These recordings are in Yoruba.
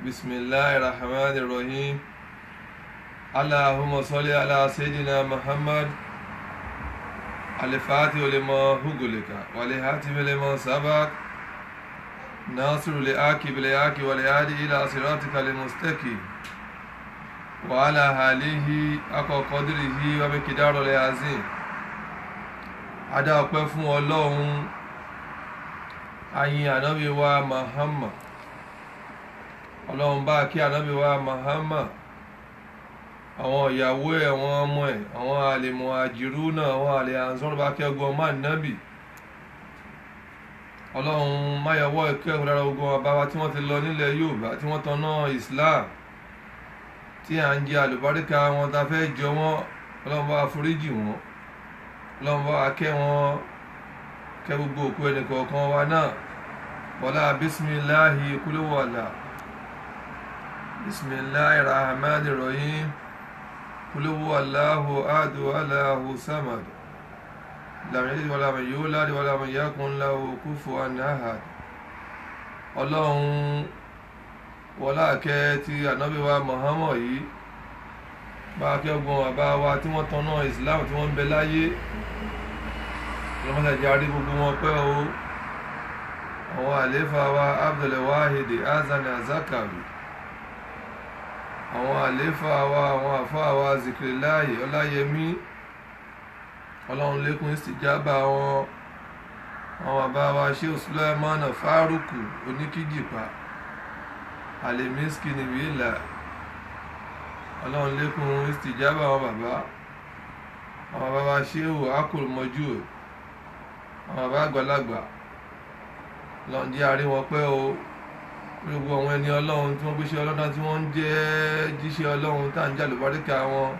بسم الله الرحمن الرحيم اللهم صل على سيدنا محمد الفاتح لما أغلق والخاتم لما سبق ناصر الحق بالحق والهادي إلى صراطك المستقيم وعلى آله حق قدره ومقداره العظيم. Adá ọpẹ́ fún Ọlọ́run, ayin ànábì wa Muhammad. Ọlọ́run bá kí ànábì wa Muhammad, àwọn ìyàwó ẹ̀, àwọn ọmọ ẹ̀, àwọn àlèmọ̀ àjìrú náà, àwọn àlè àǹsọ́rọ̀ bá kẹ́gbọ́n ọmọ ànábì. Ọlọ́run máyọ̀wọ́ ìkẹ́kọ̀ọ́ lára ogun àbáwá tí wọ́n ti lọ nílẹ̀ Yorùbá tí wọ́n tanná Islam, tí à ń jẹ àlùbáríkà wọn tá fẹ́ jọ wọ́n. Ọlọ́run bá foríjì wọn, Ọlọ́run bá kẹ́ wọn, kẹ́ gbogbo òkú ẹnìkọ̀ọ̀kan wa náà. Wọlá bísmìláhì kúlúwọ̀lá. Bismillahir Rahmanir Rahim. Qul huwallahu ahad Allahu samad. Lam yalid wa lam yulad wa lam yakun lahu kufuwan ahad. Ọlọ́run wọlá kẹ́ ti ànábì wa Muhammad yìí, bá kẹ́ gbọ́n bàbá wa tí wọ́n tanná Islam tí wọ́n ń bẹ láyé. Ọlọ́mọdé jẹ́ àrí gbogbo wọn pẹ́ o. Àwọn àléfà wa Abdul Wahid Hasan Zakari, àwọn àléfà wa, àwọn àfá wa Zikrillahi Ọláyẹmí, Ọlọ́run lékún ìsìjábà wọn. Àwọn bàbá wa Sheikh Sulaiman Faruku Oníkíjìpá Alimiski Nìbílà, Ọlọ́run lékún ìsìjábà wọn bàbá. Àwọn bàbá wa Sheikh Akul Moju, àwọn bàbá àgbàlagbà, Ọlọ́run jẹ́ àrí wọn pẹ́ o. Gbogbo àwọn ẹni Ọlọ́run tí wọ́n gbéṣẹ́ Ọlọ́run tí wọ́n ń jẹ́ jíṣẹ́ Ọlọ́run tá ń jà lùbáríkà wọn.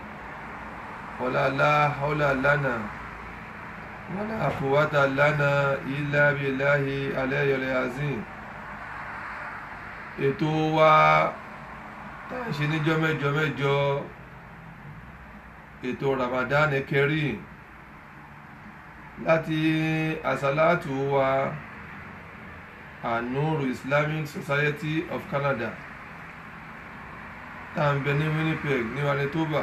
Wala hawla lana wala quwwata lana illa billahi aliyyil azim. Ètò wa tá ń ṣe níjọ́ mẹ́jọ mẹ́jọ, ètò Ramadan Kareem, láti àsálátù wa An-Nur Islamic Society of Canada tá ń bẹ ní Winnipeg ní Manitoba.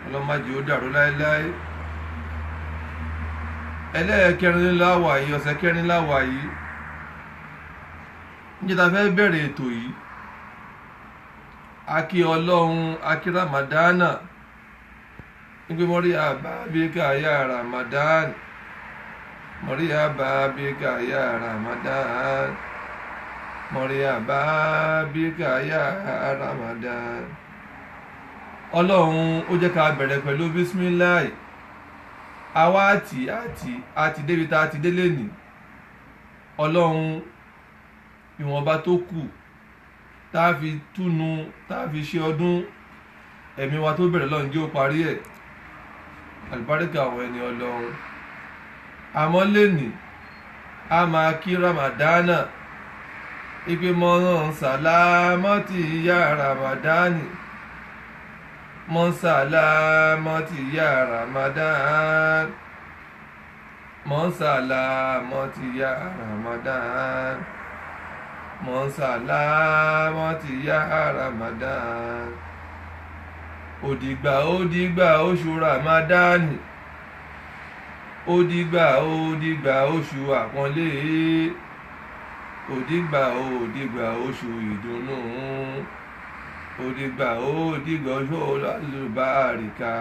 Ọlọ́mọdé ó dàrú láéláé. Ẹlẹ́ẹ̀kẹrin láwà yìí, ọ̀sẹ̀ kẹrin láwà yìí. Níjẹ́ta fẹ́ bẹ̀rẹ̀ ètò yìí, a kí Ọlọ́run, a kí Ramadana, nígbé mọ́rí àbábíkà yá Ramadan, mọ́rí àbábíkà yá Ramadan, mọ́rí àbábíkà yá Ramadan. Ọlọ́run ó jẹ́ ká bẹ̀rẹ̀ pẹ̀lú bísmíláì. Àwa àti débi tá a ti délé nì. Ọlọ́run ìwọ̀nba tó kù tá a fi túnu, tá a fi ṣe ọdún, ẹ̀mí wa tó bẹ̀rẹ̀ lọ́run jẹ́ ó parí ẹ̀. Àlùbáríkà àwọn ẹni Ọlọ́run. Àmọ́ lẹ́nì a máa kí Ramadana, ìpè mọ́rán sàlámọ́tì yá Ramadani, mọ́ sàlámọ́tì yá Ramadan, mọ́ sàlámọ́tì yá Ramadan, mọ́ sàlámọ́tì yá Ramadan. Òdìgbà oṣù Ramadani, òdìgbà oṣù àpọ́nlé, òdìgbà oṣù ìdùnnú, òdìgbà oṣù alálùbáríkà.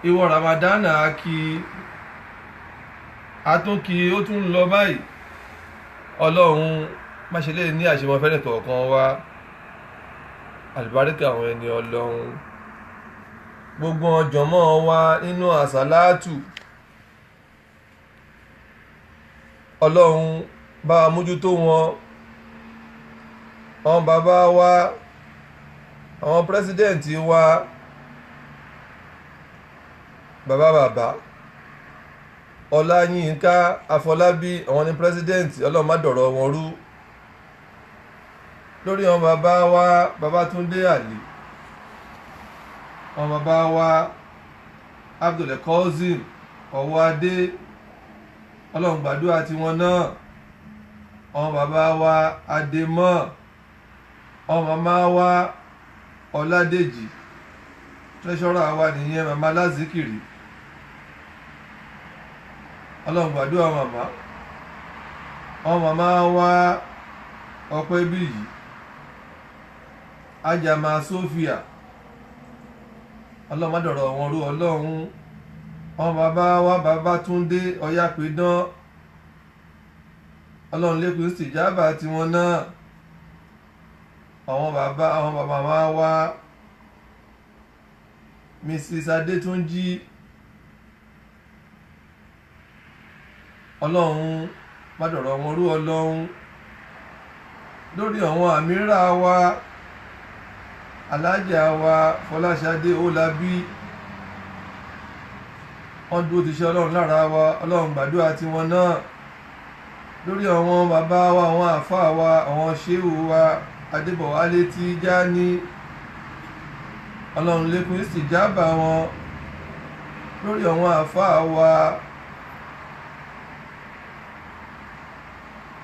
Ìwọ Ramadana a kí, a tún kí, ó tún lọ báyìí. Ọlọ́run má ṣe lè ní àṣemọ́ fẹ́ni kọ̀ọ̀kan wá. Àlùbáríkà àwọn ẹni Ọlọ́run. Gbogbo ọjọ́mọ́ wa nínú àsálátù, Ọlọ́run bá wa mójútó wọn. Àwọn bàbá wa, àwọn pírẹsidẹ́ǹtì wa, bàbá Ọláyínká Afọlábí, àwọn ní pírẹsidẹ́ǹtì. Ọlọ́run má dọ̀rọ̀ wọn rú. Lórí àwọn bàbá wa Babátúndé Àlì, àwọn bàbá wa Abdul Qasim Ọwọ́adé, Ọlọ́run gbàdúrà tiwọn náà. ọmọ bàbá wa Adémọ́, ọmọ màmá wa Ọládèjì, treasurer wa nìyẹn màmá Lázìkìrì. Ọlọ́run gbàdúrà màmá. Ọmọ màmá wa Ọpẹ́bíyì, Ajama Sofia, Ọlọ́run má dọ̀rọ̀ wọn rú Ọlọ́run. Ọmọ bàbá wa Babátúndé Ọ̀yápẹ̀dán, Ọlọ́run lékún ìsìjábà tiwọn náà. Àwọn bàbá wa Mrs. Adétúnjí, Ọlọ́run má dọ̀rọ̀ wọn rú Ọlọ́run. Lórí àwọn àmírà wa Alájà wa Fọláṣadé Ọlábí, wọ́n dúró ti ṣe Ọlọ́run lára wa, Ọlọ́run gbàdúrà tiwọn náà. Lórí àwọn bàbá wa, àwọn àfáà wa, àwọn ṣéhù wa Adébọ̀wálé Tíjání, Ọlọ́run lékún ìsìjábà wọn. Lórí àwọn àfáà wa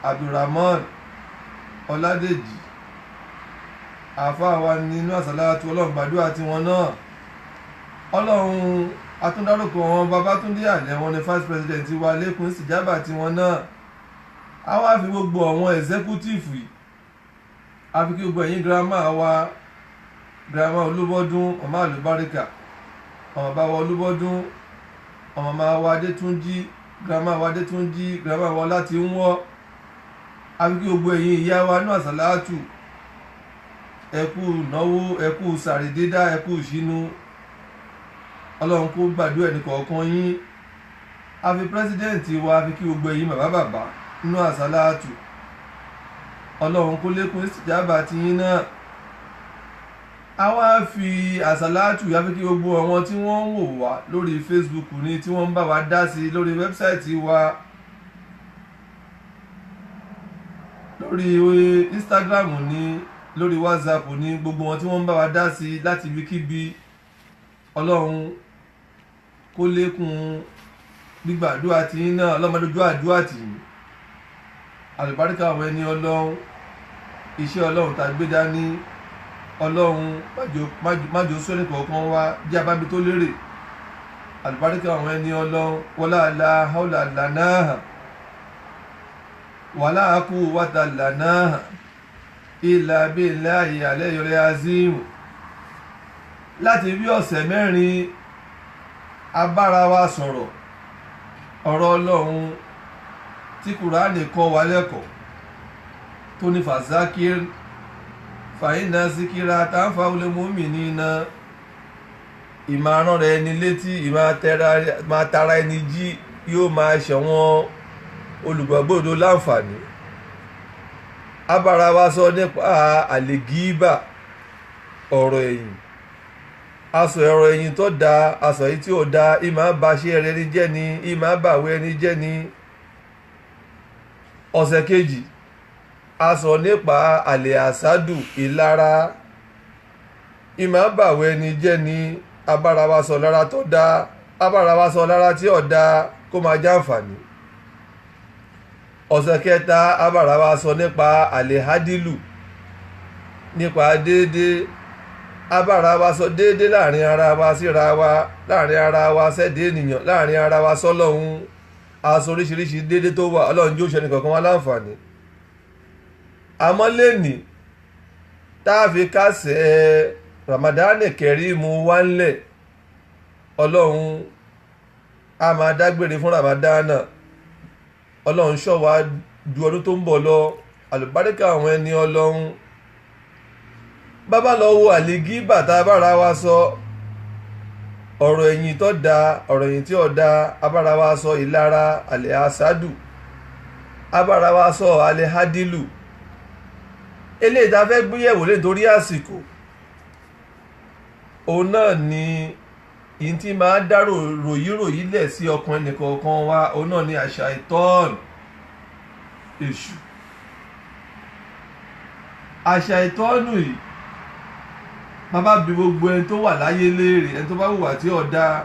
Abdulrahman Ọládèjì, àfáà wa nínú àsàlátù, Ọlọ́run gbàdúrà tiwọn náà. Ọlọ́run atúndárúkọ wọn Babátúndé Àlẹ́, wọn ni vice president wa, lékún ìsìjábà tiwọn náà. A wá fi gbogbo àwọn executive yìí, a fi kí gbogbo ẹ̀yin girama wa, girama Olúbọ́dún ọmọ àlùbáríkà, ọmọ bá wa Olúbọ́dún, ọmọ máa wa Adétúnjí, girama wa Adétúnjí, girama wa láti ń wọ́. A fi kí gbogbo ẹ̀yin ìyá wa ní àsàlátù, ẹkú ìnáwó, ẹkú sàrì dídá, ẹkú ìṣínú. Ọlọ́run kó gbàdúrà ẹnì kọ̀ọ̀kan yín. A fi president wa, a fi kí gbogbo ẹ̀yin bàbá nínú àsàlátù. Ọlọ́run kó lékún ìsìjábà tiyín náà. A wá fi àsàlátù yá fi kí gbogbo àwọn tí wọ́n ń wò wá lórí Facebook ní, tí wọ́n ń bá wa dá sí lórí wẹ́bsáìtì wa, lórí Instagram ní, lórí WhatsApp ní, gbogbo wọn tí wọ́n ń bá wa dá sí láti ibikíbi. Ọlọ́run kó lékún gbígbàdúrà tiyín náà, Ọlọ́run má dojú àdúrà tì yín. Àlùbáríkà àwọn ẹni Ọlọ́run, iṣẹ́ Ọlọ́run tá gbé dání, Ọlọ́run májò sọ́ni kọ̀ọ̀kan wá jẹ́ abábi tó lérè. Àlùbáríkà àwọn ẹni Ọlọ́run, wala la hawla lana wala quwwata lana illa billahi aliyyil azim. Láti bí ọ̀sẹ̀ mẹ́rin a bára wa sọ̀rọ̀ ọ̀rọ̀ Ọlọ́run tí Kùránì kọ́ wa lẹ́kọ̀ọ́, tó ní fàzákìr fàyínà síkírà tanfa'ul mu'minina. Ìmọ̀ràn rẹ̀ ní létí, ìmọ̀ tara ẹni jí yóò máa ṣẹ̀wọ̀n olùgbàgbọ́ òdodo láǹfààní. A bára wa sọ nípa àlègíbà, ọ̀rọ̀ ẹ̀yìn. Aṣọ ọ̀rọ̀ ẹ̀yìn tó dáa, aṣọ yìí tí ò dáa, ìmọ̀ àbáṣe rẹ̀ ní jẹ́ ni, ìmọ̀ àbàwẹ̀ ẹni jẹ́ ni. Ọ̀sẹ̀ kejì a sọ nípa àlè àsádù, ìlara, ìmọ̀ àbàwẹ̀ ẹni jẹ́ ni. Abára wa sọ lára tó dáa, abára wa sọ lára tí ò dáa kó máa jàǹfààní. Ọ̀sẹ̀ kẹta abára wa sọ nípa àlè hádìlù, nípa déédéé. Abára wa sọ déédéé láàrin ara wa síra wa, láàrin ara wa sẹ́dẹ̀ ènìyàn, láàrin ara wa sọ́lọ́hun. Aṣọ oríṣiríṣi déédéé tó wà, Ọlọ́run jó ṣe nìkankan wá láǹfààní. Àmọ́ lẹ́nìí tá a fi kásẹ̀ Ramadan Kẹ́rímù wá ńlẹ̀, Ọlọ́run a máa dágbére fún Ramadan. Ọlọ́run ṣọ́ wa ju ọdún tó ń bọ̀ lọ. Àlùbáríkà àwọn ẹni Ọlọ́run. Bàbá lọ wo àlègíbà tá a bára wa sọ, ọ̀rọ̀ ẹ̀yìn tó dáa, ọ̀rọ̀ ẹ̀yìn tí ò dáa. Abára wa sọ ìlara, àlè àsádù. Abára wa sọ àlè hádìlù. Eléyìí tá a fẹ́ gbéyẹ̀wò nítorí àsìkò, òun náà ni ìyí tí máa dárò ròyíròyí lẹ̀ sí ọkàn ẹnìkọ̀ọ̀kan wa. Òun náà ni àṣà ìtọ́ọ̀nù, èṣù. Àṣà ìtọ́ọ̀nù yìí, bàbá bí gbogbo ẹni tó wà láyé léèrè, ẹni tó bá hùwà tí ò dáa,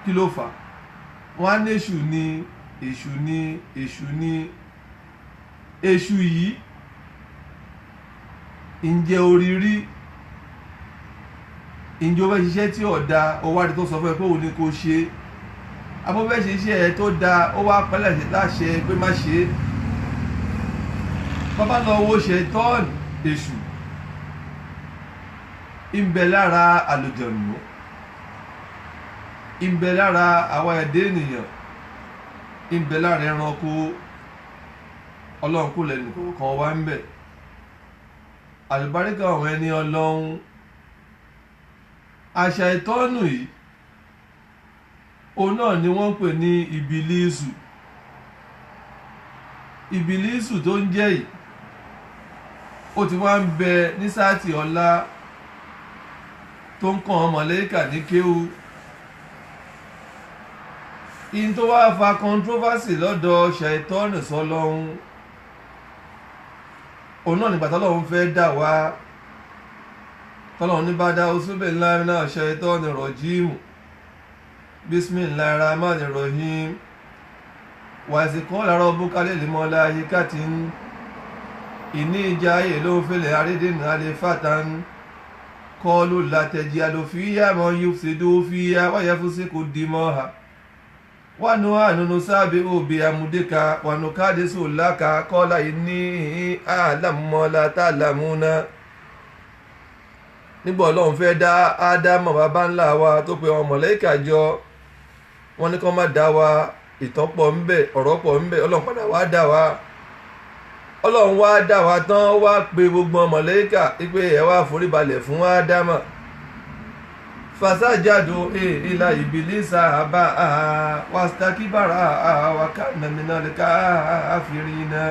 kí ló fà? Wọ́n á ní èṣù ni, èṣù ni, èṣù ni. èṣù yìí ǹjẹ́ oríire ǹjẹ́ o fẹ́ ṣiṣẹ́ tí ọ̀dà ó wá rí tó sọ fún ẹ pé òun ni kò ṣe abó fẹ́ ṣiṣẹ́ ẹ tó dáa ó wá pẹ́lẹ̀ sí láṣẹ pé má ṣe é bàbá lọ wo ṣẹ̀tánì èṣù ń bẹ lára àlùjànnú ń bẹ lára àwa ẹ̀dá ènìyàn ń bẹ lára ẹranko ọlọ́run kò lẹ́nu kọ̀ọ̀kan wá ń bẹ àlùbáríkà àwọn ẹni ọlọ́run àṣà ìtọ́nù yìí òun náà ni wọ́n ń pè ní ìbílísù ìbílísù tó ń jẹ́ yìí ó ti wá ń bẹ ní sáàtì ọlá tó ń kàn án mọ̀lẹ́kà ní kéwú in tó wá fa controversy lọ́dọ̀ ṣàìtọ́nù sọlọ́hún òun náà nígbà tọ́lọ́hún fẹ́ dà wá tọ́lọ́hún ní bá dá usúbẹ̀ ńlá náà ṣàìtọ́nù rọ̀jíìmù bismillahir rahmanir rahim wàsíkọ́ làrọ̀ búkálẹ̀ lèmọ́lá ayíkàtí ìní ìjà ayé ló fẹ́lẹ̀ àrídìnà alẹ́ fàtàn kọlu látẹ̀jì àlòfíyà mọ́ yóò sì dó fíyà wáyé fún sí kò dì mọ́ ha wánú ànúnú sábẹ́ òbí amúdéka wánú káàdé sòláka kọ́lá ìní àlàmọ́lá tààlàmúná nígbà ọlọ́run fẹ́ dá ádámọ̀ bàbá ńlá wa tó pe ọmọ mọ̀lẹ́kà jọ wọ́n ní kọ́ má dá wa ìtàn pọ̀ ń bẹ ọ̀rọ̀ pọ̀ ń bẹ ọlọ́run padà wá dá wa ọlọ́run wá dá wa tán wá pe gbogbo mọ̀lẹ́kà pé ẹ wá foríbalẹ̀ fún ádámọ̀ fasajadu ila ibilisa aba wastakibara wa kana minal kafirina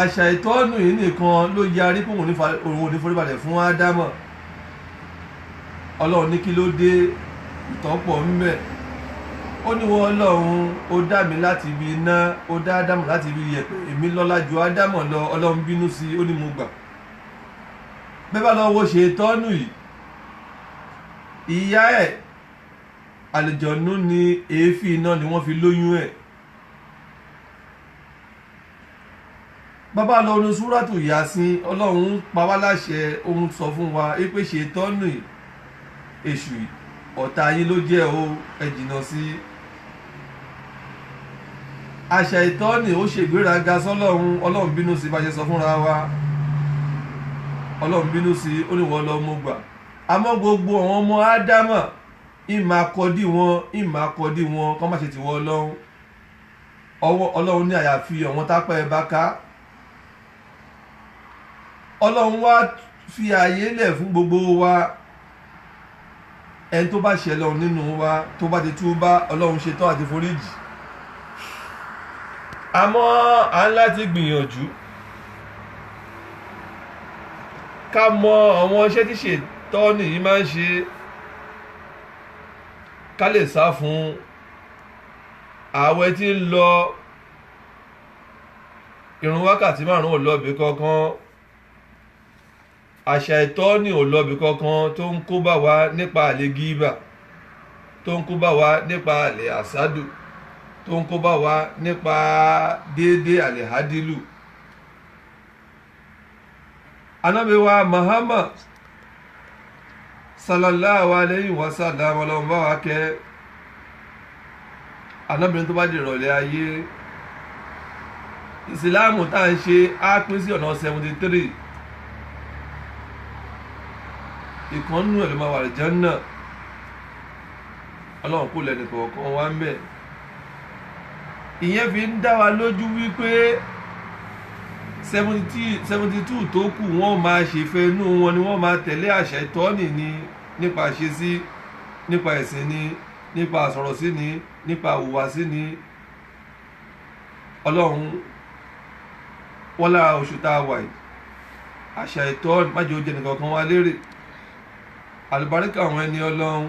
àṣà ìtọ́nù yìí nìkan ló yarí pé òun ò ní foríbalẹ̀ fún ádámọ̀ ọlọ́run ní kí ló dé ìtọ́pọ̀ ń bẹ ó ní wọ́n ọlọ́run ó dá mi láti ibi iná ó dá ádámọ̀ láti ibi yẹ̀pẹ̀ èmi lọ́lá ju ádámọ̀ lọ ọlọ́run bínú sí ó ní mo gbà bẹ́ẹ̀ bá lọ́wọ́ ṣe ìtọ́nù yìí ìyá ẹ̀ àlùjọ̀nnú ni èéfín iná ni wọ́n fi lóyún ẹ̀ bàbá lọ ní súrátù Yásìn ọlọ́run pa wá láṣẹ ohun sọ fún wa pé ṣe ìtọ́nù èṣù ọ̀tá yín ló jẹ́ o ẹ jìnnà sí àṣà ìtọ́nù ó ṣègbéraga sọ́lọ́run ọlọ́run bínú sí bá ṣe sọ fúnra wa ọlọ́run bínú sí ó ní wọ́n lọ mú gbà àmọ́ gbogbo àwọn ọmọ ádámà ìmọ̀ akọ́dí wọn kọ́ má ṣe ti wọ́ ọlọ́run ní àyàfi àwọn tápẹ́ ẹ bá ká ọlọ́run wá fi ààyè lẹ̀ fún gbogbo wa ẹni tó bá ṣẹlẹ̀ nínú wa tó bá ti túbá ọlọ́run ṣetán àti foríjì àmọ́ à ń láti gbìyànjú ká mọ àwọn iṣẹ́ tí ṣètọ́nì yìí máa ń ṣe ká lè sá fún ààwẹ̀ tí ń lọ ìrun wákàtí 5 ò lọ́bì kankan àṣà ìtọ́nì ò lọ́bì kankan tó ń kó bá wa nípa àlè gíbà tó ń kó bá wa nípa àlè àsádù tó ń kó bá wa nípa déédéé àlè hádìlù Ànábì wa Muhammad sallallahu alayhi wa sallam ọlọ́run bá wa kẹ́ anábìrin tó bá di ìrọ̀lẹ́ ayé ìsìláàmù tá à ń ṣe á pín sí ọ̀nà 73 ìkànnù ẹ̀ ló máa wà Jánnà ọlọ́run kò lẹ́nu kọ̀ọ̀kan wá ń bẹ̀ ìyẹn fi ń dá wa lójú wípé 72 tó kù wọ́n máa ṣèfẹ́ inú wọn ni wọ́n máa tẹ̀lé àṣà ìtọ́nì ni nípa àṣesí nípa ẹ̀sìn ni nípa àsọ̀rọ̀sí ni nípa àwùwàsí ni ọlọ́run wọ́n lára oṣù tá a wà yìí àṣà ìtọ́nì májò jẹ́ nìkan kan wá lérè àlùbáríkà àwọn ẹni ọlọ́run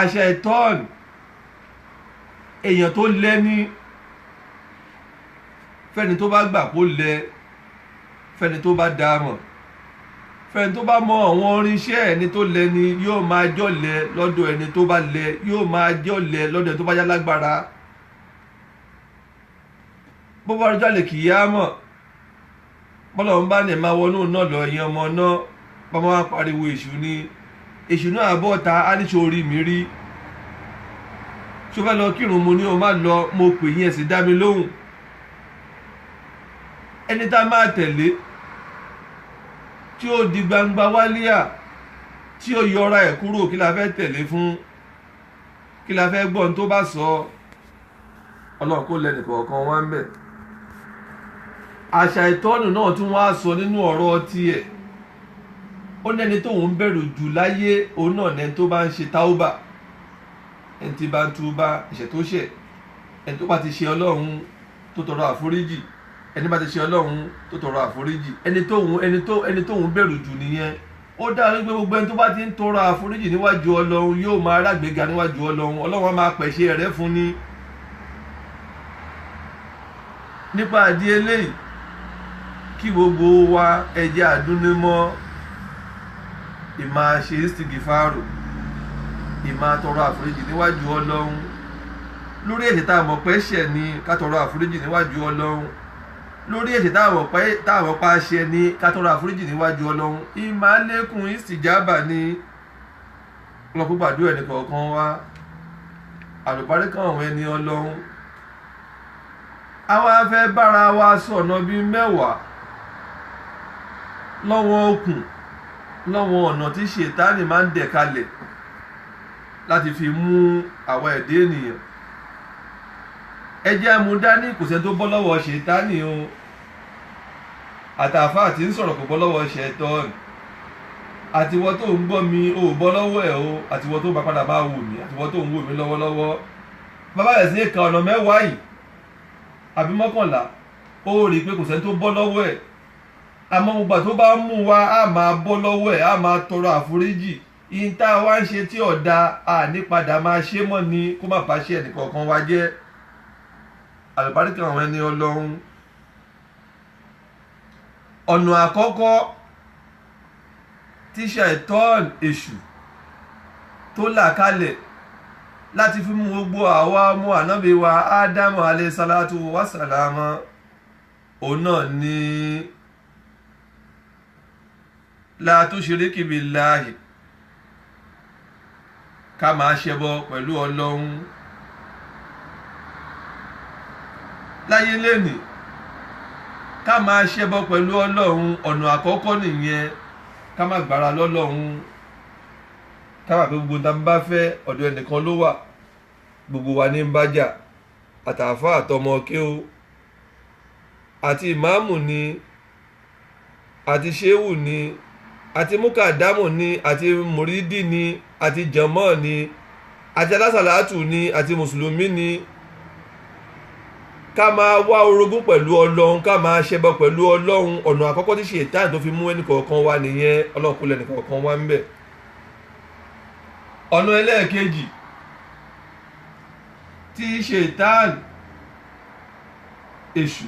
àṣà ìtọ́nì èèyàn tó lẹ́ni fẹ́ni tó bá gbà kó lẹ fẹ́ni tó bá dámọ̀ fẹ́ni tó bá mọ àwọn orinṣẹ́ ẹni tó lẹ ni yóò máa jọ̀lẹ lọ́dọ̀ ẹni tó bá lẹ yóò máa jọ̀lẹ lọ́dọ̀ ẹni tó bá yá lágbára bó bá rọjò lè kíyámọ̀ bọ́lọ̀ ń bá ní máa wọnú náà lọ ẹ̀yìn ọmọ náà bá máa pariwo èṣù ni èṣù náà àbọ̀ ta á ní sórí mi rí ṣó fẹ́ lọ kírun mo ní o má lọ mo pè yín ẹ̀sìn dá mi lóhùn ẹni tá a máa tẹ̀lé tí ó di gbangba wálíà tí ó yọra ẹ̀ kúrò kí la fẹ́ tẹ̀lé fún kí la fẹ́ gbọ́n tó bá sọ ọlọ́run kó lẹ́nu kọ̀ọ̀kan wá ń bẹ̀. àṣà ìtọ́nù náà tún wá sọ nínú ọ̀rọ̀ tiẹ̀ ó lẹ́ni tóun bẹ̀rù jù láyé òun náà lẹ́ni tó bá ń ṣe táúbà ẹni tí bá ń túbá ẹ̀ṣẹ̀ tó ṣẹ̀ ẹni tó bá ti ṣe ọlọ́run tó tọrọ àforíjì ẹni bá ti ṣe ọlọ́run tó tọrọ àforíjì ẹni tóun bẹ̀rù jù nìyẹn ó dá wípé gbogbo ẹni tó bá ti ń tọrọ àforíjì níwájú ọlọ́run yóò máa rágbéga níwájú ọlọ́run á máa pẹ̀ṣẹ̀ rẹ̀ fún ni. nípa àdí eléyìí kí gbogbo wa ẹ jẹ́ àdúnímọ́ ìmáa ṣe istigifaru ìmáa tọrọ àforíjì níwájú ọlọ́run lórí ẹ̀ṣẹ̀ tá a mọ̀ pé ṣẹ̀ ni ká tọrọ àforíjì níwájú ọlọ́run lórí ẹ̀ṣẹ̀ tá a mọ̀ pa ṣẹ̀ ni ká tọrọ àforíjì níwájú ọlọ́run ìmáa lékún ìsìjábà ni ọlọ́pọ̀ gbàdúrà ẹnì kọ̀ọ̀kan wa àlùbáríkà àwọn ẹni ọlọ́run àwa fẹ́ bára wa sọ̀nà bíi mẹ́wàá lọ́wọ́ okùn lọ́wọ́ ọ̀nà tí ṣètánì máa ń dẹ̀ kalẹ̀ láti fi mú àwa ẹ̀dá ènìyàn ẹ jẹ́ amúdání kò sẹ́ni tó bọ́ lọ́wọ́ ṣètánì o àtàfà àti ń sọ̀rọ̀ kò bọ́ lọ́wọ́ ṣẹ̀tánì àtiwọ́ tó ń gbọ́ mi ò bọ́ lọ́wọ́ ẹ̀ o àtiwọ́ tó bá padà máa wò mí àtiwọ́ tó ń wò mí lọ́wọ́lọ́wọ́ bàbá rẹ̀ sí ẹ̀ka ọ̀nà mẹ́wàá yìí àbí 11 ó rí i pé kò sẹ́ni tó bọ́ lọ́wọ́ ẹ̀ àmọ́ gbogbo tó bá mú wa á máa bọ́ lọ́wọ́ ẹ̀ á máa tọrọ àforíjì ìyìn tá a wá ń ṣe tí ọ̀dà ànípadà máa ṣe mọ́ ni kó má bá ṣe ẹnìkọ̀ọ̀kan wa jẹ́ àlùbáríkà àwọn ẹni ọlọ́run. ọ̀nà àkọ́kọ́ tí ṣàìtọ́n èṣù tó là kalẹ̀ láti fi mú gbogbo àwa ọmọ ànábì wa ádámù alayhi salatu wassalama òun náà ni la tushriki billahi ká máa ṣẹbọ pẹ̀lú ọlọ́run láyé lẹ́nìí ká máa ṣẹbọ pẹ̀lú ọlọ́run ọ̀nà àkọ́kọ́ nìyẹn ká má gbára lọ́lọ́run ká má pé gbogbo tá a bá fẹ́ ọ̀dọ̀ ẹnìkan ló wà gbogbo wa ní ń bájà àtàfà àtọmọ kéwú àti ìmáàmù ni àti ṣéwù ni àti múkàdámù ni àti mùrídì ni àti jàmọ́ ni àti alásàlátù ni àti mùsùlùmí ni ká máa wá orogún pẹ̀lú ọlọ́run ká máa ṣẹbọ pẹ̀lú ọlọ́run ọ̀nà àkọ́kọ́ tí ṣètánì tó fi mú ẹnìkọ̀ọ̀kan wá nìyẹn ọlọ́run kó lẹ́nìkọ̀ọ̀kan wá ń bẹ̀. ọ̀nà ẹlẹ́ẹ̀kejì tí ṣètánì èṣù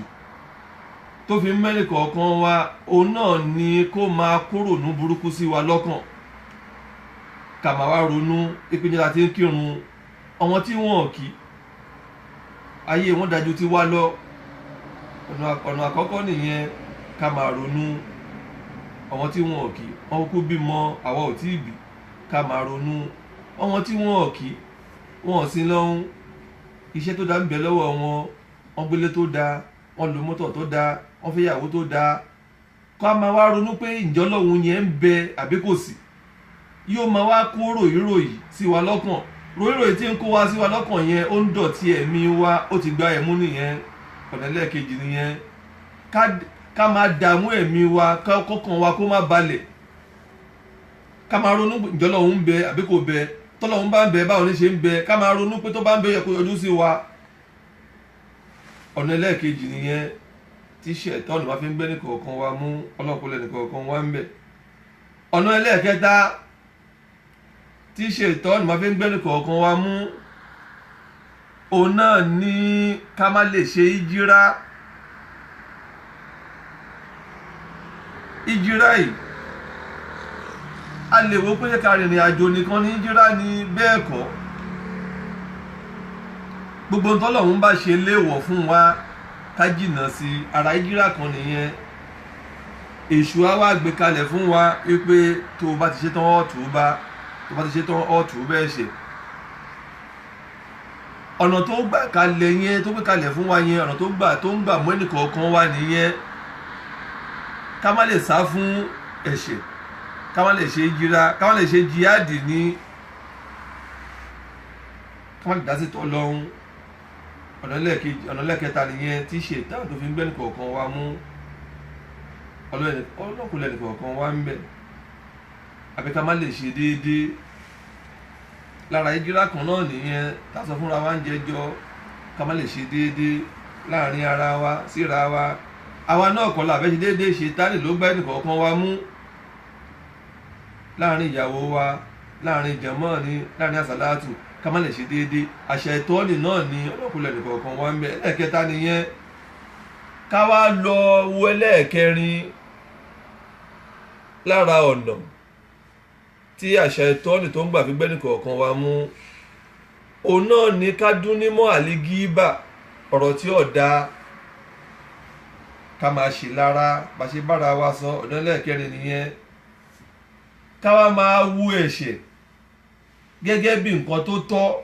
tó fi mẹ́rin kọ̀ọ̀kan wa òun náà ni kó máa kúrònú burúkú sí wa lọ́kàn ká máa wá ronú ìpínlẹ̀ àti ń kírun àwọn tí wọ́n kì ayé wọn dájú tí wá lọ ọ̀nà àkọ́kọ́ nìyẹn ká máa ronú àwọn tí wọ́n kì wọ́n kú bímọ àwa ò tí ì bí ká máa ronú àwọn tí wọ́n kì wọ́n sí lọ́hún iṣẹ́ tó dá ń bẹ lọ́wọ́ wọn wọ́n gbélé tó dáa wọ́n lo mọ́tò tó dáa wọ́n fẹ́ yàwó tó dáa ká máa wá ronú pé ǹjọ́ lọ́hún yẹn ń bẹ àbí kò sí yóò máa wá kó ròyìnròyìn sí wa lọ́kàn ròyìnròyìn tí ń kó wá sí wa lọ́kàn yẹn ó ń dọ̀tí ẹ̀mí wa ó ti gba ẹ̀mú nìyẹn ọ̀nà ẹlẹ́ẹ̀kejì nìyẹn ká máa dààmú ẹ̀mí wa kọ́kàn wa kó má balẹ̀ ká máa ronú ǹjọ́ lọ́hún ń bẹ àbí kò bẹ tọ́lọ́hún bá ń bẹ báwo ni ṣe ń bẹ ká máa ronú pé tó bá ń bẹ yẹ kó yọjú sí wa ọ̀nà ẹlẹ́ẹ̀kejì nìyẹn tí ṣẹ̀tánì máa fi ń gbé nìkọ̀ọ̀kan wa mú ọlọ́pọ̀lọ́ nìkọ̀ọ̀kan wa ń bẹ̀. ọ̀nà ẹlẹ́ẹ̀kẹta tí ṣẹ̀tánì máa fi ń gbé nìkọ̀ọ̀kan wa mú òun náà ní ká má lè ṣe ìjírá yìí a lè wo pé ká rìnrìn àjò nìkan ní ìjírá ni bẹ́ẹ̀ kọ́ gbogbo ntọ́lọ́hún bá ṣe léèwọ̀ fún wa ká jìnnà sí ara ìjírà kan nìyẹn. Èṣù á wá gbé kalẹ̀ fún wa wípé tó o bá ti ṣe tán ọ̀túbá, tó o bá ti ṣe tán ọ̀túbá ẹ̀ṣẹ̀. Ọ̀nà tó gbà kalẹ̀ yẹn, tó gbé kalẹ̀ fún wa yẹn, ọ̀nà tó ń gbà mú ẹnìkọ̀ọ̀kan wa nìyẹn. Ká má lè sá fún ẹ̀ṣẹ̀, ká má lè ṣe ìjírà, ká má lè ṣe jihadi ní, ká má lè dá sí tọ́lọ́hún. Ọ̀nà lẹ́ẹ̀kẹta nìyẹn tí Ṣẹ̀tánì tó fi ń gbé ẹnìkọ̀ọ̀kan wa mú. Ọlọ́kùnrin ẹnìkọ̀ọ̀kan wa ń bẹ̀. Àbí ká má lè ṣe déédéé. Lára ìjírà kan náà nìyẹn tá a sọ fúnra wa ń jẹjọ́, ká má lè ṣe déédéé láàrin ara wa síra wa. Àwa náà kọ́ la fẹ́ ṣe déédéé, Ṣẹ̀tánì ló gbá ẹnìkọ̀ọ̀kan wa mú. Láàrin ìyàwó wa, láàrin jàmáà ni, láàrin àsàlátù, ká má lè ṣe déédéé. Àṣẹ̀tánì náà ni ọlọ́kùnrin ẹnìkọ̀ọ̀kan wa ń bẹ̀. Ẹlẹ́ẹ̀kẹta nìyẹn. Ká wá lọ wo ẹlẹ́ẹ̀kẹrin lára ọ̀nà tí Àṣẹ̀tánì tó ń gbà fi gbẹ́nìkọ̀ọ̀kan wa mú. Òun náà ni ká dún nímọ̀ àlígíbà, ọ̀rọ̀ tí ò dáa, ká máa ṣe lára bá ṣe bára wa sọ. Ọ̀nà ẹlẹ́ẹ̀kẹrin nìyẹn. Ká wá máa wú ẹ̀ṣẹ̀ gẹ́gẹ́ bí nǹkan tó tọ́.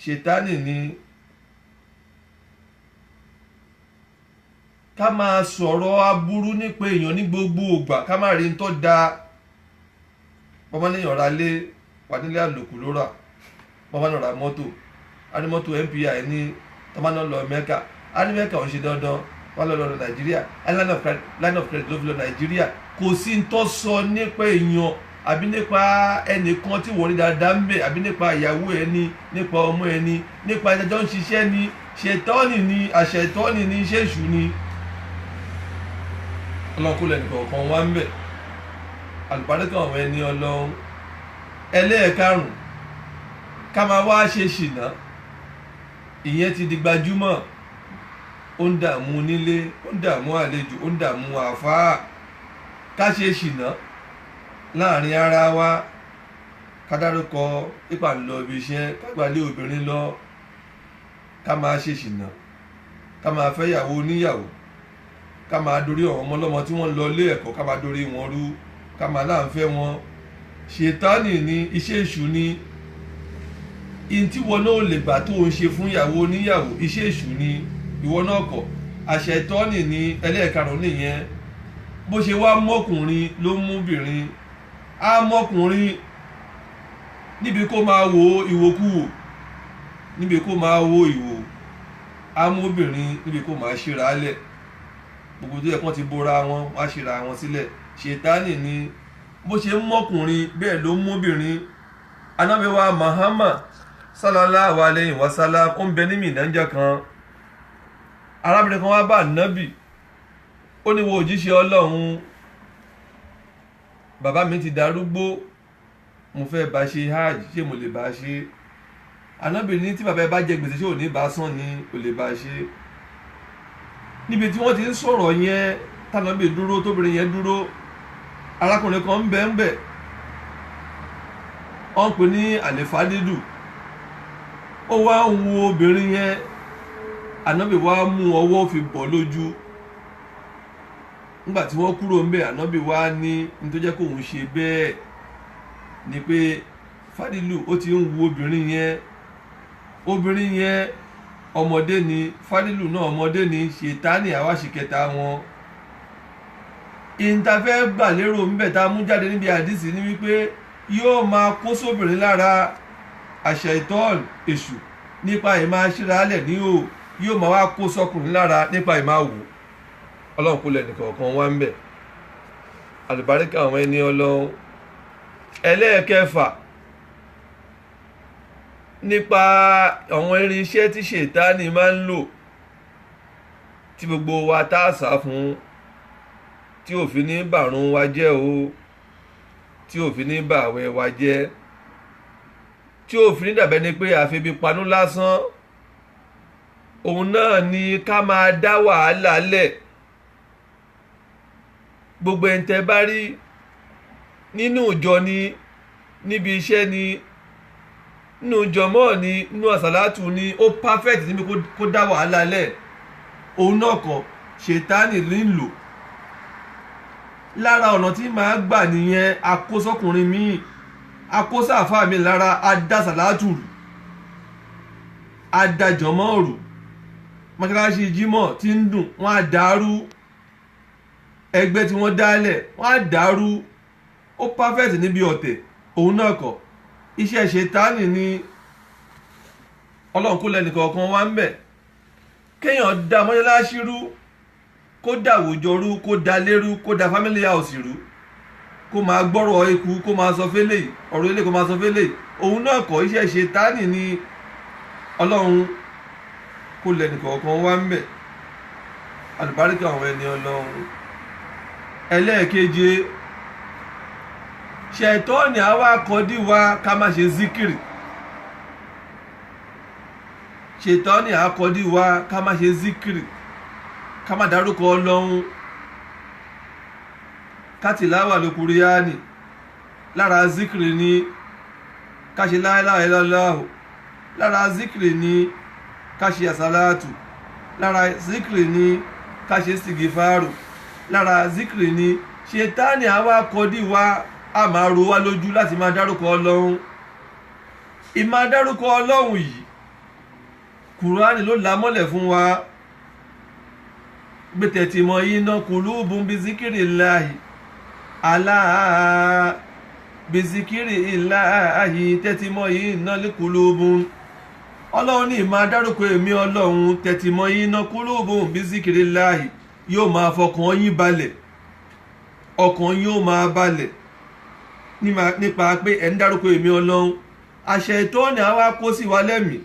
Ṣẹ̀tánì ni. Ká máa sọ̀rọ̀ aburú nípa èèyàn ní gbogbo ìgbà, ká má rí n tó dáa. Bọ́mọ́ léèyàn ra lé, wà nílé àlòkù ló rà. Bọ́mọ́ náà ra mọ́tò, a ní mọ́tò MPI ní tọ́mọ́ náà lọ Mẹ́kà, a ní Mẹ́kà ò ń ṣe dandan, wọ́n lọ Nàìjíríà, a ní line of credit ló fi lọ Nàìjíríà. Kò sí n tó sọ nípa èèyàn àbí nípa ẹnìkan tí wọ́n rí dáadáa ń bẹ̀, àbí nípa ìyàwó ẹni, nípa ọmọ ẹni, nípa ẹjọ́ ń ṣiṣẹ́ ni. Ṣẹ̀tánì ni, Àṣẹ̀tánì ni, iṣẹ́ èṣù ni. Ọlọ́kùnrin ẹnìkọ̀ọ̀kan wa ń bẹ̀. Àlùbáríkà àwọn ẹni Ọlọ́run. Ẹlẹ́ẹ̀karùn-ún, ká máa wá ṣe ṣìnà. Ìyẹn ti di gbajúmọ̀. Ó ń dààmú onílé, ó ń dààmú àlejò, ó ń dààmú àfáà. Ká ṣe ṣìnà láàrin ara wa. Ká dárúkọ pípa ń lọ ibi iṣẹ́, ká gbalé obìnrin lọ. Ká máa ṣe ṣìnà. Ká máa fẹ́ ìyàwó oníyàwó. Ká máa dorí àwọn ọmọ ọlọ́mọ tí wọ́n ń lọ ilé ẹ̀kọ́, ká máa dorí wọn rú. Ká máa láǹfẹ́ wọn. Ṣẹ̀tánì ni, iṣẹ́ èṣù ni. Ihun tí ìwọ náà lè gbà tó ń ṣe fún ìyàwó oníyàwó, iṣẹ́ èṣù ni. Ìwọ náà kọ̀. Àṣẹ̀tánì ni ẹlẹ́ẹ̀karùn-ún nìyẹn. Bó ṣe wá mọ́kùnrin ló mú obìnrin. Á mọ́kùnrin níbi kó máa wo ìwòkúwò, níbi kó máa wo ìwò. Á mú obìnrin níbi kó máa ṣíra lẹ̀. Gbogbo tó yẹ kán ti bóra wọn, wá ṣíra wọn sílẹ̀. Ṣẹ̀tánì ni. Bó ṣe ń mọ́kùnrin bẹ́ẹ̀ ló mú obìnrin. Ànábì wa Muhammad sallallahu alayhi wa sallam, ó ń bẹ ní Mínà kan. Arábìnrin kan wá bá Ànábì. Ó ní, wo òjíṣẹ́ Ọlọ́run, bàbá mi ti darúgbó, mo fẹ́ bá ṣe hajj, ṣé mo lè bá ṣe? Ànábì ní tí bàbá ẹ bá jẹ gbèsè ṣé ò ní bá san ni, ò lè bá ṣe. Níbi tí wọ́n ti ń sọ̀rọ̀ yẹn, tànábì dúró, tóbìnrin yẹn dúró. Arákùnrin kan ń bẹ. Wọ́n ń pè ní Àlefádídù. Ó wá ń wo obìnrin yẹn. Ànábì wá mú ọwọ́ fi bọ̀ lójú. Nígbà tí wọ́n kúrò ń bẹ̀, Ànábì wá ní tó jẹ́ kóun ṣe bẹ́ẹ̀ ni pé Fádílù ó ti ń wo obìnrin yẹn. Obìnrin yẹn ọmọdé ni, Fádílù náà ọmọdé ni. Ṣẹ̀tánì àwáṣe kẹta wọn. Ìntàfẹ́ gbà lérò ń bẹ̀ tá a mú jáde níbi àdìsí ni wípé yóò máa kó sóbìnrin lára Àṣẹ̀tánì, èṣù, nípa ìmáa ṣíra lẹ̀ ní o, yóò máa wá kó sọkùnrin lára nípa ìmáa wò. Ọlọ́run kó lẹ́nìkọ̀ọ̀kan wá ń bẹ̀. Àlùbáríkà àwọn ẹni Ọlọ́run. Ẹlẹ́ẹ̀kẹfà, nípa àwọn irinṣẹ́ tí Ṣẹ̀tánì máa ń lò tí gbogbo wa tá a sá fún, tí ò fi ní bàrún wa jẹ́ o, tí ò fi ní bàwẹ̀ wa jẹ́, tí ò fi ní dàbẹ́ ni pé àfebi panú lásán. Òun náà ni ká máa dá wàhálà lẹ̀. Gbogbo ẹni tẹ́ bá rí nínú ìjọ ni, níbi iṣẹ́ ni, nínú jọmọ́ ni nínú àsàlátù ni ó perfect níbi kó dá wàhálà lẹ̀ òun náà kọ́ ṣètánì nílò lára ọ̀nà tí màá gbà nìyẹn akósọkùnrin míì akósàfà mi lára adásàlátù rù adájọmọ́ rù mọ́ṣáláṣí jímọ̀ tí ń dùn wọ́n á dàrú ẹgbẹ́ tí wọ́n dálẹ̀ wọ́n á dàrú ó perfect níbi ọ̀tẹ̀ òun náà kọ́ iṣẹ́ ṣètánì ni ọlọ́run kó lẹ́nìkọ̀ọ̀kan wá ń bẹ̀ kéèyàn da mọ́ṣáláṣí rú kó dà àwùjọ rú kó da lérú kó da family house rú kó máa gbọ́rọ̀ eku kó máa sọ fẹ́lẹ̀ ọ̀rọ̀ ilé kó máa sọ fẹ́lẹ̀ òun náà kọ́ iṣẹ́ ṣètánì ni ọlọ́run kó lẹ́nìkọ̀ọ̀kan wá ń bẹ̀ àlùbáríkà àwọn ẹni ọlọ́run ẹlẹ́ẹ̀keje ṣẹ̀tánì àwa kọ́dí wa ká má ṣe zikiri ṣẹ̀tánì àkọ́dí wa ká má ṣe zikiri ká má dárúkọ ọlọ́run ká tìláwà lókùríyáni lára zikiri ni ká ṣe la ilaha illallah lára zikiri ni ká ṣe àsálátù lára zikiri ni ká ṣe sìgìfàrù lára zikiri ni ṣẹ̀tánì àwa kọ́dí wa a máa ro wá lójú láti máa dárúkọ ọlọ́run ìmáa dárúkọ ọlọ́run yìí kùránì ló là mọ́lẹ̀ fún wa gbẹ̀tẹ̀ tí mọ iná kulubun bí zikiri láàyè alá bí zikiri láàyè tẹ́tí mọ iná lé kulubun ọlọ́run ní ìmáa dárúkọ èmi ọlọ́run tẹ́tí mọ iná kulubun bí zikiri láàyè yóò máa fọkàn yín balẹ̀ ọkàn yóò máa balẹ̀ nípa pé ẹ̀ ń dárúkọ èmi ọlọ́run àṣẹ ìtọ́ni àwa kó sí wa lẹ́mìí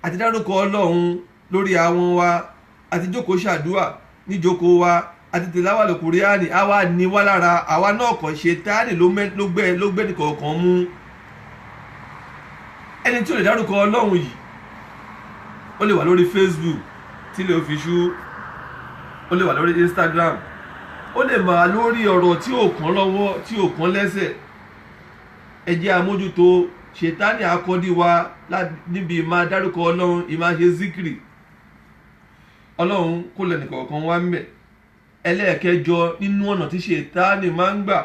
àti dárúkọ ọlọ́run lórí àwọn wa àti jókòó ṣàdúà níjókòó wa àti tìláwà lókùríyáni àwa ní wá lára àwa náà kàn ṣètánì ló gbé nìkọ̀ọ̀kan mú ẹni tí ó lè dárúkọ ọlọ́run yìí ó lè wà lórí Facebook tí lè fi ṣú ó lè wà lórí Instagram ó lè máa lórí ọ̀rọ̀ tí ò kàn lọ́wọ́ tí ò kàn lẹ́sẹ̀ ẹ jẹ́ àmójútó ṣètánì akọ́dí wa níbi máa dárúkọ ọlọ́run ìmáa ṣe zikiri ọlọ́run kó lẹ́nìkọ̀ọ̀kan wá ń bẹ̀ ẹlẹ́ẹ̀kẹjọ nínú ọ̀nà tí ṣètánì máa ń gbà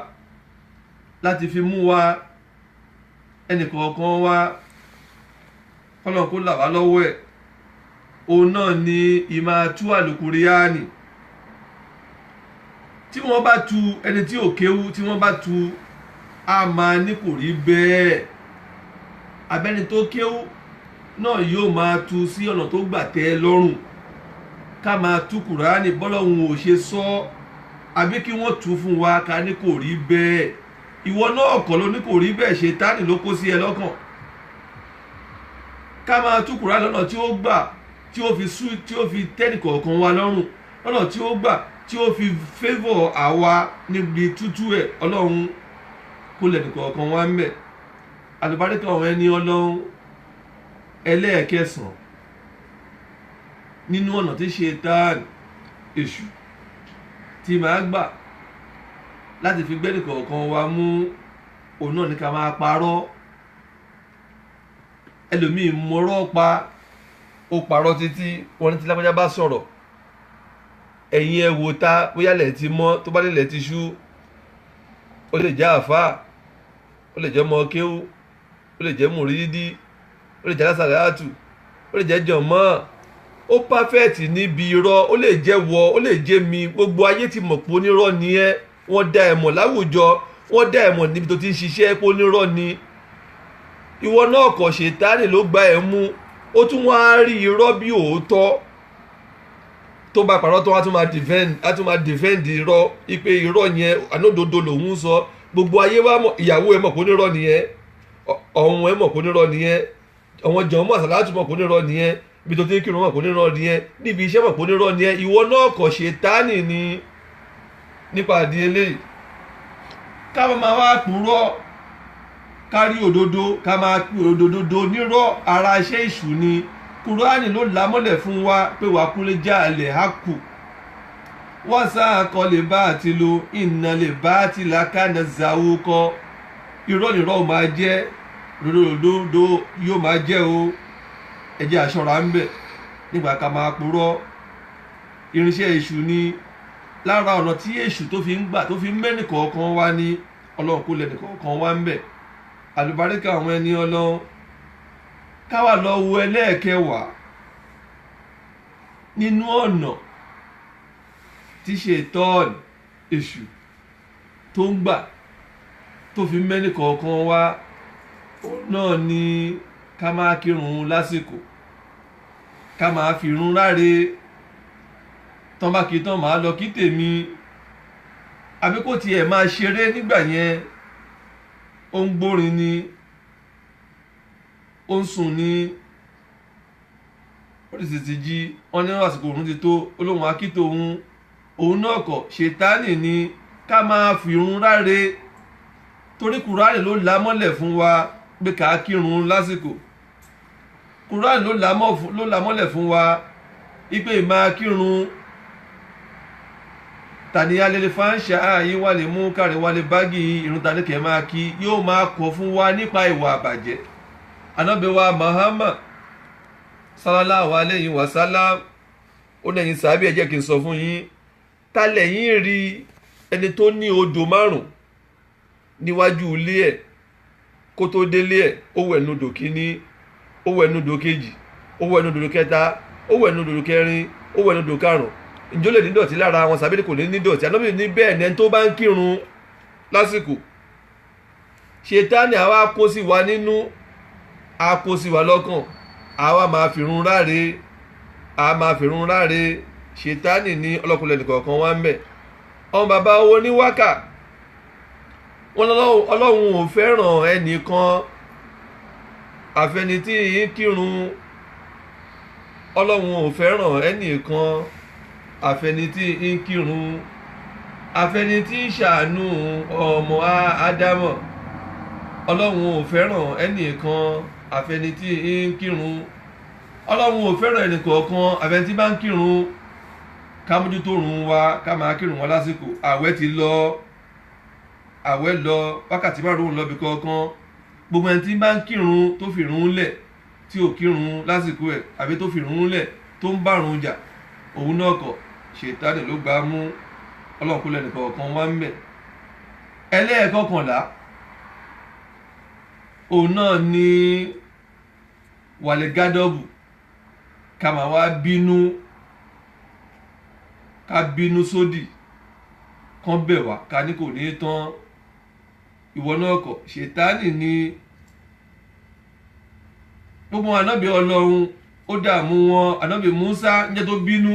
láti fi mú wa ẹnìkọ̀ọ̀kan wá ọlọ́run kó là wá lọ́wọ́ ẹ̀ òun náà ni ìmáa tú àlùkùríyáni tí wọ́n bá tu ẹni tí ò kéwú tí wọ́n bá tu a máa ní kò rí bẹ́ẹ̀ abẹ́ni tó kéwú náà yóò máa tu sí ọ̀nà tó gbà tẹ́ ẹ lọ́rùn ká máa tú kùránì bọ́lọ́hun ò ṣe sọ àbí kí wọ́n tu fún wa ká ní kò rí bẹ́ẹ̀ ìwọ náà kọ́ ló ní kò rí bẹ́ẹ̀ ṣètánì ló kó sí ẹ lọ́kàn ká máa tú kùránì lọ́nà tí ó gbà tí ó fi tẹ́nìkọ̀ọ̀kan wa lọ́rùn lọ́nà tí ó gbà tí ó fi favour àwa níbi tútú ẹ̀ ọlọ́run kó lẹ́nìkọ̀ọ̀kan wá ń bẹ̀ àlùbáríkà àwọn ẹni ọlọ́run ẹlẹ́ẹ̀kẹsàn nínú ọ̀nà tí ṣètánì èṣù tí máa gbà láti fi gbẹ́nìkọ̀ọ̀kan wa mú òun náà ní ká máa parọ́ ẹlòmíì mọ̀rọ̀ pa ó parọ́ títí wọn ní tí lágbájá bá sọ̀rọ̀ ẹ̀yin ẹ wò ta bóyá lẹ̀ ti mọ́ tó bá lẹ̀ ti ṣú ó lè jẹ́ àfáà ó lè jẹ́ mọ́kéwú ó lè jẹ́ mùrídí ó lè jẹ́ lásàlátù ó lè jẹ́ jọ̀mọ́ ó pàfẹ́ẹ̀tì níbi irọ́ ó lè jẹ́ wọ ó lè jẹ́ mi gbogbo ayé ti mọ̀ pé onírọ́ ni ẹ́ wọ́n dá ẹ mọ̀ láwùjọ wọ́n dá ẹ mọ̀ níbi tó ti ń ṣiṣẹ́ pé onírọ́ ni ìwọ náà kọ̀ ṣètánì ló gba ẹ̀ mú ó tún wá rí irọ́ bí òótọ́ tó bá parọ́ tó wá tún máa defend irọ́ ipe irọ́ yẹn ànódodo lòun sọ gbogbo ayé wa mọ̀ ìyàwó ẹ mọ̀ kó nírọ́ nìyẹn ọ̀hún ẹ mọ̀ kó nírọ́ nìyẹn àwọn jọ̀ọ́ mọ̀ àsàlátù mọ̀ kó nírọ́ nìyẹn ibi tó ti ń kírun mọ̀ kó nírọ́ nìyẹn níbi iṣẹ́ mọ̀ kó nírọ́ nìyẹn ìwọ náà kọ̀ ṣètánì ni nípa àdí eléyìí ká máa wá purọ́ kárí òdodo ká máa pè òdodo nírọ́ ara iṣẹ́ ìṣù ni kùránì ló lámọ́lẹ̀ fún wa pé wà kúlẹ̀ já alẹ̀ á kù wọ́n sáà kọ́ lè bá àti lo ìnà lè bá àti làkànà zàwó kọ́ irọ́ nìrọ́ máa jẹ́ òdodo yóò máa jẹ́ o. Ẹ jẹ́ a ṣọ́ra ń bẹ̀ nígbà ká máa purọ́. Irinṣẹ́ èṣù ni. Lára ọ̀nà tí èṣù tó fi ń gbà tó fi ń mẹ́nì kọ̀ọ̀kan wá ní Ọlọ́run kó lẹ́nì kọ̀ọ̀kan wá ń bẹ̀. Àlùbáríkà àwọn ẹni Ọlọ́run. Ká wá lọ wo ẹlẹ́ẹ̀kẹwàá nínú ọ̀nà tí Ṣẹ̀tánì èṣù tó ń gbà tó fi mẹ́nì kọ̀ọ̀kan wá náà ni ká máa kírun lásìkò, ká máa fi irun ráre. Tán bá kí tán máa lọ kí tèmi, àbí kò tiẹ̀ máa ṣeré nígbà yẹn. Ó ń gbórin ni, ó ń sùn ni, ó sì ti jí. Wọ́n ní àsìkò òun ti tó, olóhùn akító òun náà kọ̀. Ṣẹ̀tánì ni ká máa fi irun ráre, torí Kùránì ló là mọ́lẹ̀ fún wa pé ká kírun lásìkò. Kùránì ló là mọ́lẹ̀ fún wa ipe máa kírun. Tani alẹ́lẹ́ fáńṣà ayé wà lè mú kárí wà lè bági irun tani kẹ́ máa kí yóò máa kọ̀ fún wa nípa ìwà àbàjẹ́. Ànábì wa Muhammad sallallahu alayhi wa sallam ó lẹ́yìn sàábì ẹ jẹ́ kí n sọ fún yín, ta lẹ́yìn rí ẹni tó ní odò 5 níwájú ilé ẹ̀, kó tó délé ẹ̀ ó wẹ̀ nú odò kíní, ó wẹ̀ nú odò kejì, ó wẹ̀ nú odò kẹta, ó wẹ̀ nú odò kẹrin, ó wẹ̀ nú odò karùn-ún. Ǹjọ́ lè ní dọ̀tí lára wọn sàbí kò ní ní dọ̀tí? Ànábì ní bẹ́ẹ̀ ni ẹni tó bá ń kírun lásìkò. Ṣẹ̀tánì àwa kó sí wa nínú, a kó sí wa lọ́kàn, àwa máa fìrun ráre, a máa fìrun ráre. Ṣẹ̀tánì ní ọlọ́kùnrin nìkọ̀ọ̀kan wá ń bẹ̀. Àwọn bàbá owó ní wákà wọn Ọlọ́run ò fẹ́ràn ẹnìkan àfẹni tí ń kírun. Ọlọ́run ò fẹ́ràn ẹnìkan àfẹni tí ń kírun, àfẹni tí ń ṣàánú ọmọ Ádámọ̀. Ọlọ́run ò fẹ́ràn ẹnìkan àfẹni tí ń kírun. Ọlọ́run ò fẹ́ràn ẹnìkọ̀ọ̀kan àfẹni tí bá ń kírun. Ká mójútó run wa, ká máa kírun wọn lásìkò. Àwẹ̀ ti lọ, àwẹ̀ lọ, wákàtí 5 lọ bí kọ̀ọ̀kan. Gbogbo ẹni tí bá ń kírun tó fi run lẹ̀, tí ò kírun lásìkò ẹ̀, àbí tó fi run lẹ̀ tó ń bárun jà, òun náà kọ̀. Ṣẹ̀tánì ló gbá mú. Ọlọ́run kó lẹ́nì kọ̀ọ̀kan wá ń bẹ̀. Ẹlẹ́ẹ̀kọkànlá òun náà ni wàlẹ̀ gádọ́bù, ká máa wá bínú, ká bínú sódì, kán bẹ̀ wá ká ní kò ní tán. Ìwọ náà kọ̀. Ṣẹ̀tánì ni. Gbogbo ànábì Ọlọ́run ó dààmú wọn. Ànábì Mùsá níjẹ́ tó bínú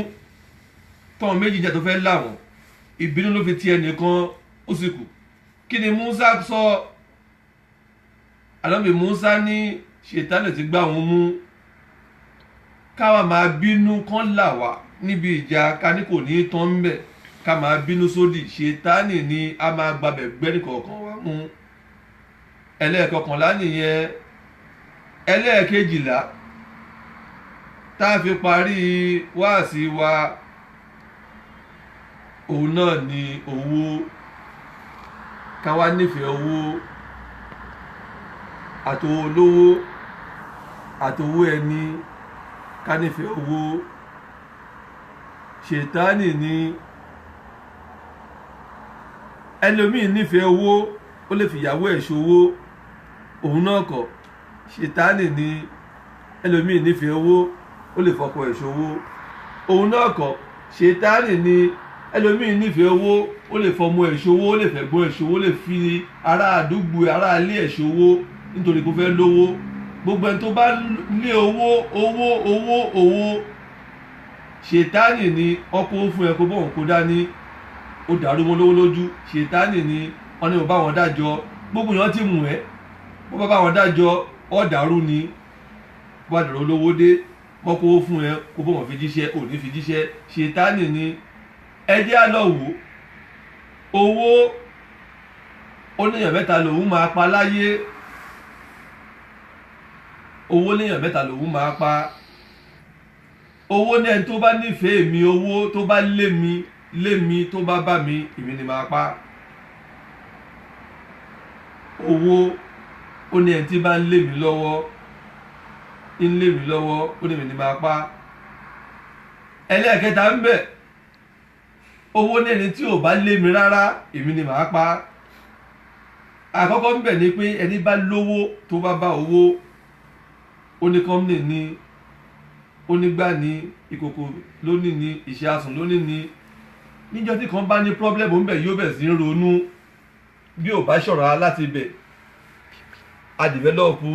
tọ́wọ́n méjì jẹ́ tó fẹ́ là wọ́n, ìbínú ló fi ti ẹnìkan ó sì kù. Kí ni Mùsá sọ? Ànábì Mùsá ní Ṣẹ̀tánì ti gbá wọn mú. Káwa máa bínú kán là wá níbi ìjà ká ní kò ní tán ń bẹ̀, ká máa bínú sódì. Ṣẹ̀tánì ni a máa gbabẹ̀ gbẹ́nì kọ̀ọ̀kan wá mú. Ẹlẹ́ẹ̀kọkànlá nìyẹn. Ẹlẹ́ẹ̀kejìlá tá a fi parí wáàsí wa òun náà ni owó. Ká wá nífẹ̀ẹ́ owó, àtowó olówó, àtowó ẹni, ká nífẹ̀ẹ́ owó. Ṣẹ̀tánì ni. Ẹlòmíì nífẹ̀ẹ́ owó, ó lè fìyàwó ẹ̀ ṣòwò, òun náà kọ̀. Ṣẹ̀tánì ni. Ẹlòmíì nífẹ̀ẹ́ owó, ó lè fọkọ ẹ̀ ṣòwò, òun náà kọ̀. Ṣẹ̀tánì ni. Ẹlòmíì nífẹ̀ẹ́ owó, ó lè fọmọ ẹ̀ ṣòwò, ó lè fẹ̀gbọ́n ẹ̀ ṣòwò, ó lè fi ará àdúgbò ará ilé ẹ̀ ṣòwò nítorí kó fẹ́ lówó. Gbogbo ẹni tó bá lé owó owó owó owó, Ṣẹ̀tánì ni. Ọkọ̀ fún ẹ kó bọ̀ wọn kó dání, ó dàrú mọ́ lówó lójú. Ṣẹ̀tánì ni. Wọ́n ní bá wọn dájọ́, gbogbo èèyàn ti mú ẹ, wọ́n bá wọn dájọ́, ó dàrú ni. Bó bá dàrú olówó dé, wọ́n kó fún ẹ kó bọ̀ wọn fi jíṣẹ́, ò ní fi jíṣẹ́. Ṣẹ̀tánì ni. Ẹ jẹ́ á lọ wò owó. Ó léèyàn 3 lòun máa pa láyé. Owó léèyàn 3 lòun máa pa. Owó ní ẹni tó bá nífẹ̀ẹ́ mi, owó tó bá lé mi tó bá bá mi, èmi ni máa pa. Owó ó ní ẹni tí bá ń lé mi lọ́wọ́ ó ní mi ní máa pa. ẹlẹ́ẹ̀kẹta ń bẹ owó ní ẹni tí ò bá lé mi rárá èmi ni màá pa. àkọ́kọ́ ń bẹ ni pé ẹni bá lówó tó bá bá owó ó ní kọ́mínì ní onígbà ní ìkòkò lónìí ní ìṣe àsùn lónìí ní níjọ́ tí kan bá ní pọ́blẹ́mù ń bẹ yóò bẹ̀ sí ń ronú bí ò bá ṣọ̀ra láti bẹ̀ a dìvẹ́lọ́pù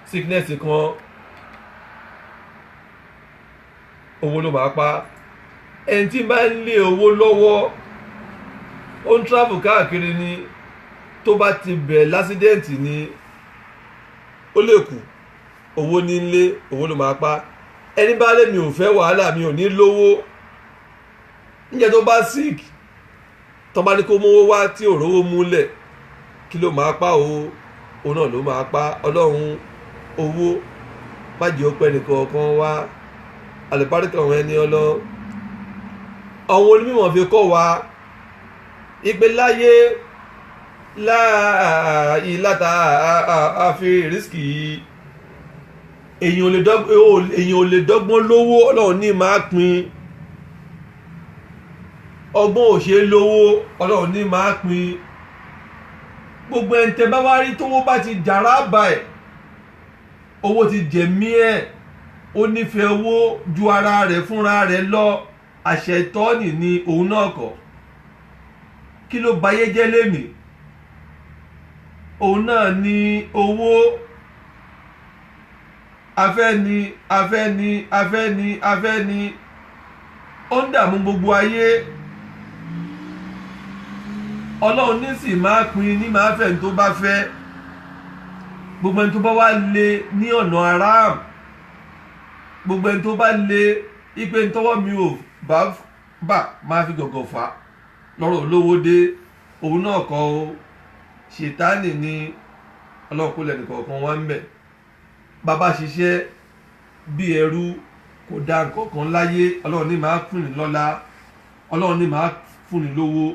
sickness kan owó ló máa pa. ẹni tí bá ń lé owó lọ́wọ́ ó ń travel káàkiri ni tó bá ti bẹ̀ lásídẹ́ǹtì ni ó lè kú owó ní lé owó ló máa pa. ẹni bá lé mi ò fẹ́ wàhálà mi ò ní lówó níjẹ́ tó bá sick tó bá ní kó mówó wá tí ò rówó múlẹ̀ kí ló máa pa òun náà ló máa pa. ọlọ́run owó má jẹ́ ó pẹ́ nìkan wá àlùbáríkà àwọn ẹni ọlọ́run. àwọn onímọ̀ fi kọ́ wa ìpè láyé láàyè láta àfi rìsíkì èèyàn ò lè dọ́gbọ́n lówó ọlọ́run ní máa pín. ọgbọ́n ò ṣe lówó ọlọ́run ní máa pín. gbogbo ẹni tẹ́ bá wá rí tówó bá ti jàrá bá ẹ̀ owó ti jẹ̀mí ẹ̀ ó nífẹ̀ẹ́ owó ju ara rẹ̀ fúnra rẹ̀ lọ. àṣẹ ìtọ́ni ni òun náà kọ́. kí ló bayé jẹ́ lénìí? òun náà ni owó. afẹ́ni ó ń dààmú gbogbo ayé. ọlọ́run ní sì máa pín ní máa fẹ́ ní tó bá fẹ́. gbogbo ẹni tó bá wá lé ní ọ̀nà haram, gbogbo ẹni tó bá lé ipe tọwọ́ mi ò bá máa fi gọ̀gọ̀ fà lọ́rọ̀ olówó dé òun náà kọ́ o. ṣètánì ni ọlọ́run kó lẹ́nu kọ̀ọ̀kan wá ń bẹ̀. bàbá ṣiṣẹ́ bí ẹrú kò dá nǹkan kan láyé ọlọ́run ní máa fún ni lọ́lá, ọlọ́run ní máa fún ni lówó,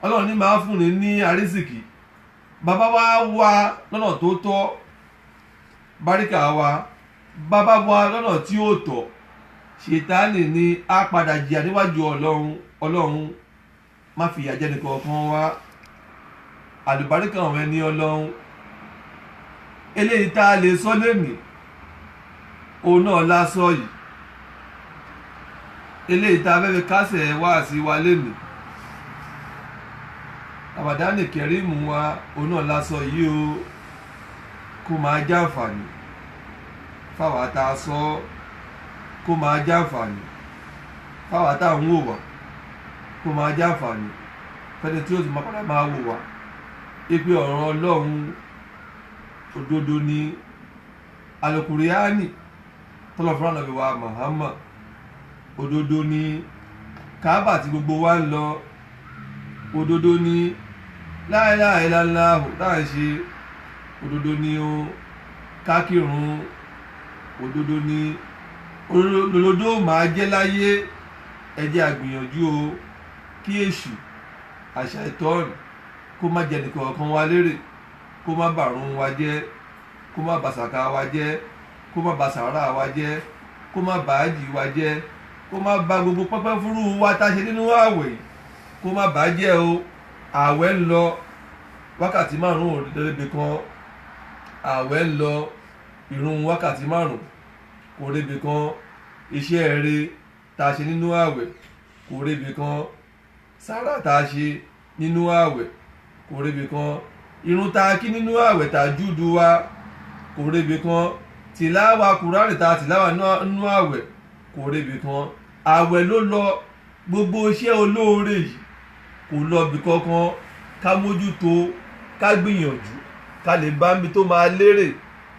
ọlọ́run ní máa fún ni ní àrísìkì. bàbá wa wá lọ́nà tó tọ́ báríkà wa, bàbá wa lọ́nà tí ó tọ́ ṣètánì ni á padà jìyà níwájú ọlọ́run má fi ìyà jẹ nìkankan wá. àlùbáríkà àwọn ẹni ọlọ́run eléyìí tá a lè sọ lónìí òun náà lásọ yìí, eléyìí tá a fẹ́ fi kásẹ̀ wá sí wa lónìí àbàdánì kẹrìmù wa òun náà lásọ yìí o. kó máa jàǹfààní fáwọn tá a sọ, kó máa jàǹfààní fáwọn tá a ń wò wá, kó máa jàǹfààní fẹ́ni tí ó sì máa padà máa wò wá. ipe ọ̀rọ̀ ọlọ́run òdodo ni alukuriani tọ́lọ̀ fún ànábì wa Muhammad òdodo ni Káàbà tí gbogbo wa ń lọ òdodo ni la ilaha illallah tá à ń ṣe òdodo ni o. kákìrún òdodo ni òdodo máa jẹ́ láyé. ẹ jẹ́ àgbìyànjú o kí èṣù àṣà ìtọ́ọ̀nù kó má jẹ nìkan kan wá lérè, kó má bàrún wa jẹ́, kó má bàṣàkà wa jẹ́, kó má bàṣàrà wa jẹ́, kó má bàájì wa jẹ́, kó má ba gbogbo pẹ́pẹ́ fúrú wa tá a ṣe nínú ààwẹ̀ kó má bàá jẹ́ o. ààwẹ̀ ń lọ wákàtí márùn-ún òdìdẹ́rẹ́bẹ̀ kan, ààwẹ̀ ń lọ ìrun wákàtí márùn-ún kò rébi kan, iṣẹ́ eré tá a ṣe nínú ààwẹ̀ kò rébi kan, sàrà tá a ṣe nínú ààwẹ̀ kò rébi kan, irun tá a kí nínú ààwẹ̀ tá a júdu wa kò rébi kan, tìláwà kùránì tá a tìláwà nínú ààwẹ̀ kò rébi kan. ààwẹ̀ ló lọ. gbogbo iṣẹ́ olóore yìí kò lọ bí kankan. ká mójútó, ká gbìyànjú, ká lè bá mi tó máa lérè,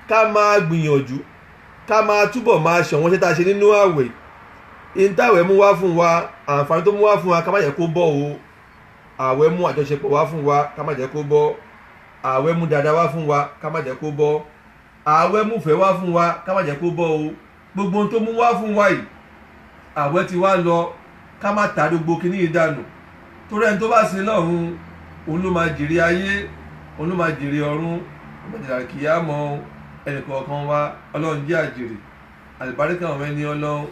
ká máa gbìyànjú, ká máa túbọ̀ máa ṣọ̀wọ́n ṣe tá a ṣe nínú ààwẹ̀. ìntàwẹ̀ mú wá fún wa, àǹfààní tó mú wá fún wa ká má jẹ́ kó bọ́ o. ààwẹ̀ mú àjọṣepọ̀ wá fún wa ká má jẹ́ kó bọ́. ààwẹ̀ mú dáadáa wá fún wa ká má jẹ́ kó bọ́. ààwẹ̀ mú fẹ́ wá fún wa ká má jẹ́ kó bọ́ o. gbogbo ohun tó mú wá fún wa yìí ààwẹ̀ ti wá lọ, ká má ta gbogbo kíní yìí dànù. torí ẹni tó bá sin lọ́run òun ló máa jèrè ayé, òun ló máa jèrè ọ̀run. ọmọdé kìíyà mọ ẹnìkọ̀ọ̀kan wa ọlọ́run jẹ́ àjèrè àlùbáríkà àwọn ẹni ọlọ́run.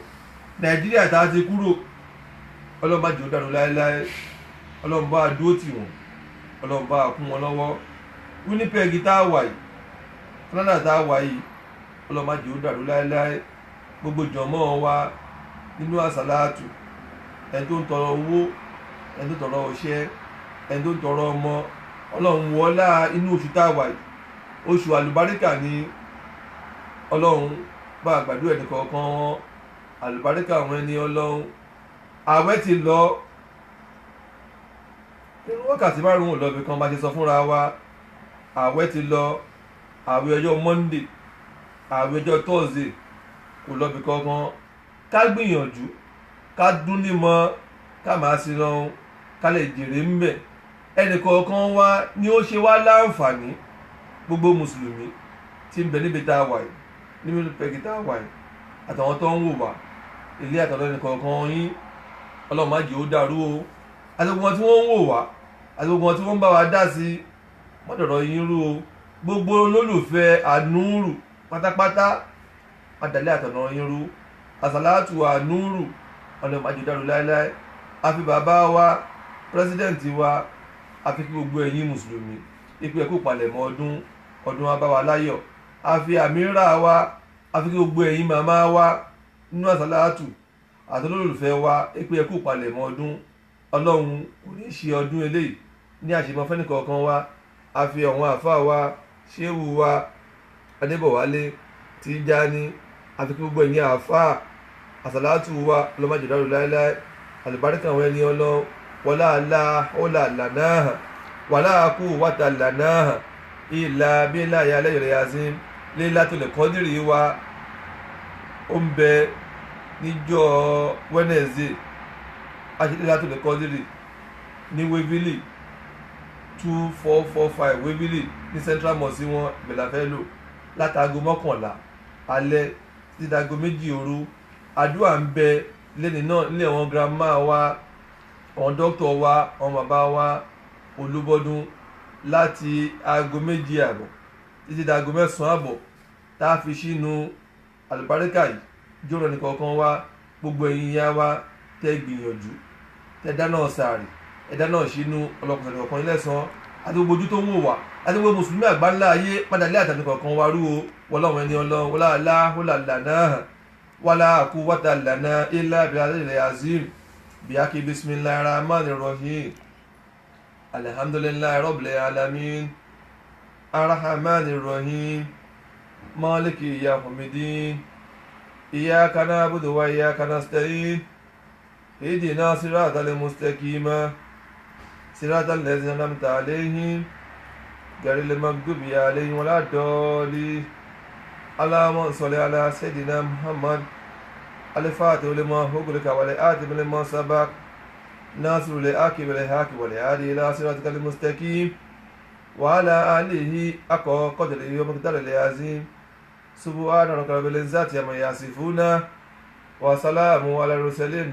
Nàìjíríà tá a ti kúrò ọlọ́run bá jẹ́ ó dàrú láéláé, ọlọ́run bá a dúró tì wọ́n, ọlọ́run bá a kún wọn lọ́wọ́. Winnipeg tá a wà yìí, Canada tá a wà yìí, ọlọ́run bá jẹ́ ó dàrú láéláé. Gbogbo jọ̀mọ́ wa nínú àsàlátù, ẹni tó ń tọrọ owó, ẹni tó ń tọrọ ọṣẹ́, ẹni tó ń tọrọ ọmọ, ọlọ́run wọlá inú oṣù tá a wà yìí, oṣù àlùbáríkà ni, ọlọ́run bá a gbàdúrà ẹnì kọ̀ọ̀kan wọn, àlùbáríkà àwọn ẹni ọlọ́run. Ààwẹ̀ ti lọ, nínú wákàtí márùn-ún lọ́bì kan bá ti sọ fúnra wa. Ààwẹ̀ ti lọ, ààwẹ̀ ọjọ́ Monday, ààwẹ̀ ọjọ́ Thursday kò lọ́bì kankan. Ká gbìyànjú, ká dún ní mọ́, ká máa sin lọ́hún, ká lè jèrè ń bẹ̀. Ẹnì kọ̀ọ̀kan wa ni ó ṣe wá láǹfààní, gbogbo mùsùlùmí tí ń bẹ níbi tá a wà yìí, níbi pẹ̀gì tá a wà yìí, àtàwọn tó ń wò wá ilé àtọ̀dọ̀ ẹnì kọ̀ọ̀kan yín, ọlọ́run má jẹ́ ó dàrú o. Àti gbogbo wọn tí wọ́n ń wò wá, àti gbogbo wọn tí wọ́n ń bá wa dá sí, wọ́n dọ̀rọ̀ yín rú o. Gbogbo olólùfẹ́ Ànúrù pátápátá adàlẹ́ àtọ̀nà yín rú. Àsàlátù Ànúrù ọlọ́run má jẹ́ ó dàrú láéláé. A fi bàbá wa pírẹsidẹ́ǹtì wa, a fi kí gbogbo ẹ̀yin mùsùlùmí ipò ẹ̀kú palẹ̀mọ́ ọdún wa bá wa láyọ̀. A fi àmírà wa, a fi kí gbogbo ẹ̀yin màmá wa nínú àsàlátù àti olólùfẹ́ wa ipò ẹ̀kú palẹ̀mọ́ ọdún. Ọlọ́run kò ní ṣe ọdún eléyìí ní àṣemọ́ fẹ́ni kọ̀ọ̀kan wa. A fi àwọn àfáà wa, ṣéwù wa Adébọ̀wálé Tìjání, a fi kí gbogbo ẹ̀yin àfáà àsàlátù wa ọlọ́run má jẹ́ ó dàrú láéláé. Àlùbáríkà àwọn ẹni ọlọ́run, wala la hawla lana wala quwwata lana illa billahi al-aliyyil azim. Laylatul Qadri wa ó ń bẹ níjọ́ Wednesday, a ṣe Laylatul Qadri ní Waverley 2445 Waverley ní Central Mosque wọn ìbẹ̀là fẹ́ lò látago 11 alẹ́ títí dago 2 òru. Àdúrà ń bẹ lẹ́ni náà nílé àwọn girama wa, àwọn dókítà wa, àwọn bàbá wa Olúbọ́dún láti aago 2 àbọ̀ títí dago 9 àbọ̀ tá a fi sínú àlùbáríkà yìí. Jọ̀rọ̀ nìkọ̀ọ̀kan wa, gbogbo ẹ̀yin ya wa tẹ́ gbìyànjú, tẹ́ dáná sàárì, ẹ dáná sínú ọlọ́kùnrin nìkọ̀ọ̀kan ilé ẹ̀sán àti gbogbo ojú tó ń wò wá àti gbogbo mùsùlùmí àgbáńlá ayé padà lé àtànìkọ̀ọ̀kan wa rú o. wọlọ́wọ́n ẹni ọlọ́run wọlá aláhùlà lànà wala quwwata lana illa billahi azim. Biyaki bismillahir rahmanir rahim. Alhamdulillahi rabbil alamin. Arrahmanir rahim. Maliki yawmiddin. Iyyaka na'budu wa iyyaka nasta'in. Ihdina siratal mustaqim. Siratal ladzina an'amta alayhim. Ghayril maghdubi alayhim waladdallin. Allahumma salli ala sayyidina Muhammad al-Fatih lima ughliqa wal khatimi lima sabaq nasir al-haqi bil haqqi wal hadi ila siratikal mustaqim wa ala alihi haqqa qadrihi wa miqdarihi al-azim. Subhana rabbika rabbil izzati amma yasifuna wa salamun ala al-mursalin.